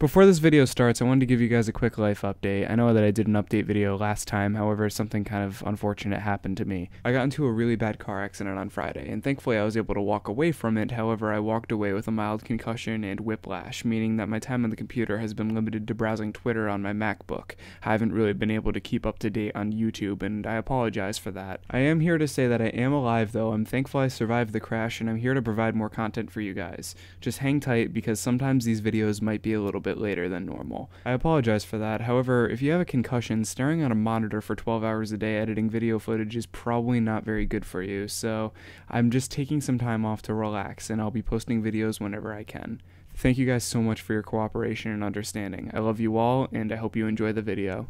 Before this video starts, I wanted to give you guys a quick life update. I know that I did an update video last time, however, something kind of unfortunate happened to me. I got into a really bad car accident on Friday, and thankfully I was able to walk away from it. However, I walked away with a mild concussion and whiplash, meaning that my time on the computer has been limited to browsing Twitter on my MacBook. I haven't really been able to keep up to date on YouTube, and I apologize for that. I am here to say that I am alive though. I'm thankful I survived the crash, and I'm here to provide more content for you guys. Just hang tight, because sometimes these videos might be a little bit later than normal. I apologize for that. However, if you have a concussion, staring at a monitor for 12 hours a day editing video footage is probably not very good for you, so I'm just taking some time off to relax, and I'll be posting videos whenever I can. Thank you guys so much for your cooperation and understanding. I love you all, and I hope you enjoy the video.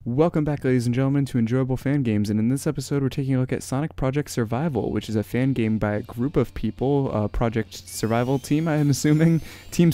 Welcome back, ladies and gentlemen, to Enjoyable Fan Games, and in this episode we're taking a look at Sonic Project Survival, which is a fan game by a group of people, Project Survival Team, I am assuming, Team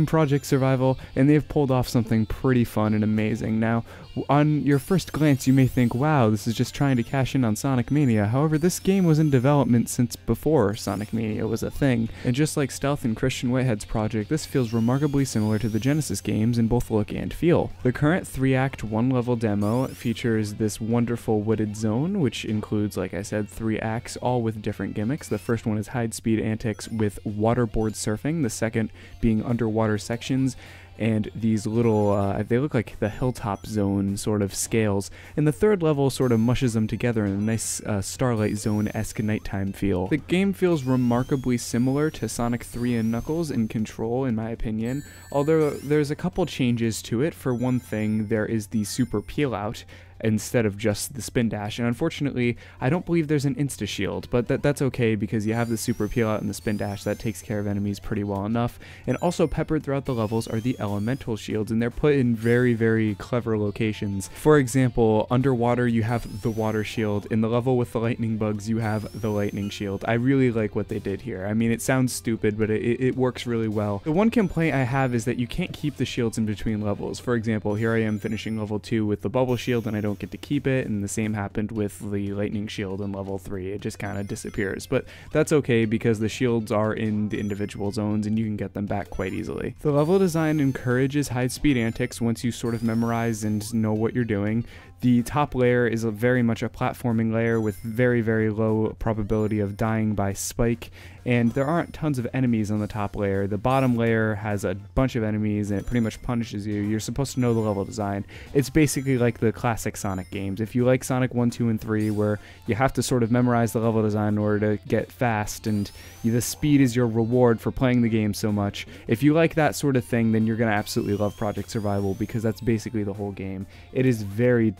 Project Survival, and they've pulled off something pretty fun and amazing. Now, on your first glance, you may think, wow, this is just trying to cash in on Sonic Mania. However, this game was in development since before Sonic Mania was a thing, and just like Stealth and Christian Whitehead's project, this feels remarkably similar to the Genesis games in both look and feel. The current 3-act, 1-level demo features this wonderful wooded zone, which includes, like I said, 3 acts, all with different gimmicks. The first one is high-speed antics with waterboard surfing, the second being underwater sections, and these little, they look like the hilltop zone sort of scales, and the third level sort of mushes them together in a nice Starlight Zone-esque nighttime feel. The game feels remarkably similar to Sonic 3 and Knuckles in control, in my opinion, although there's a couple changes to it. For one thing, there is the super peel-out instead of just the spin dash, and unfortunately I don't believe there's an insta shield, but that's okay because you have the super peel out and the spin dash. That takes care of enemies pretty well enough. And also peppered throughout the levels are the elemental shields, and they're put in very clever locations. For example, underwater you have the water shield. In the level with the lightning bugs you have the lightning shield. I really like what they did here. I mean, it sounds stupid, but it works really well. The one complaint I have is that you can't keep the shields in between levels. For example, here I am finishing level 2 with the bubble shield and I don't get to keep it, and the same happened with the lightning shield in level 3. It just kind of disappears, but that's okay because the shields are in the individual zones and you can get them back quite easily. The level design encourages high-speed antics once you sort of memorize and know what you're doing. The top layer is very much a platforming layer with very low probability of dying by spike, and there aren't tons of enemies on the top layer. The bottom layer has a bunch of enemies and it pretty much punishes you. You're supposed to know the level design. It's basically like the classic Sonic games. If you like Sonic 1, 2, and 3, where you have to sort of memorize the level design in order to get fast, and the speed is your reward for playing the game so much. If you like that sort of thing, then you're going to absolutely love Project Survival, because that's basically the whole game. It is very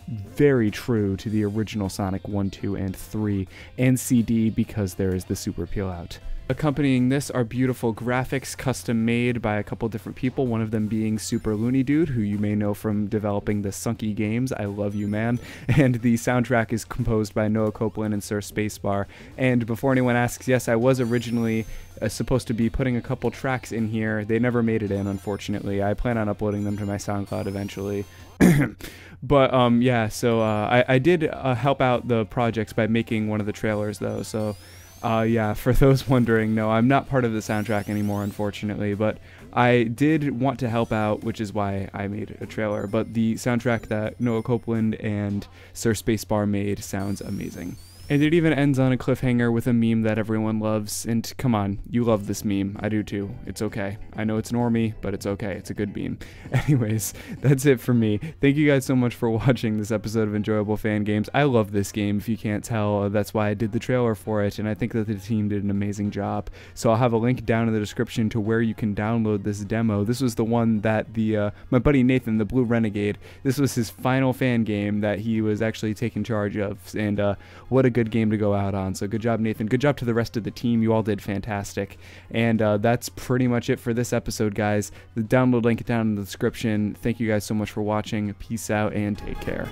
true to the original Sonic 1, 2, and 3, and CD, because there is the super peel out. Accompanying this are beautiful graphics custom made by a couple different people, one of them being Super Looney Dude, who you may know from developing the Sunky games. I love you, man. And the soundtrack is composed by Noah Copeland and Sir Spacebar. And before anyone asks, yes, I was originally supposed to be putting a couple tracks in here. They never made it in, unfortunately. I plan on uploading them to my SoundCloud eventually. But yeah, so I did help out the projects by making one of the trailers though, so yeah, for those wondering, no, I'm not part of the soundtrack anymore, unfortunately, but I did want to help out, which is why I made a trailer. But the soundtrack that Noah Copeland and Sir Spacebar made sounds amazing. And it even ends on a cliffhanger with a meme that everyone loves, and come on, you love this meme. I do too. It's okay. I know it's normie, but it's okay. It's a good meme. Anyways, that's it for me. Thank you guys so much for watching this episode of Enjoyable Fan Games. I love this game, if you can't tell. That's why I did the trailer for it, and I think that the team did an amazing job. So I'll have a link down in the description to where you can download this demo. This was the one that my buddy Nathan, the Blue Renegade, this was his final fan game that he was actually taking charge of, and what a good game to go out on. So good job, Nathan. Good job to the rest of the team. You all did fantastic. And that's pretty much it for this episode, guys. The download link down in the description. Thank you guys so much for watching. Peace out and take care.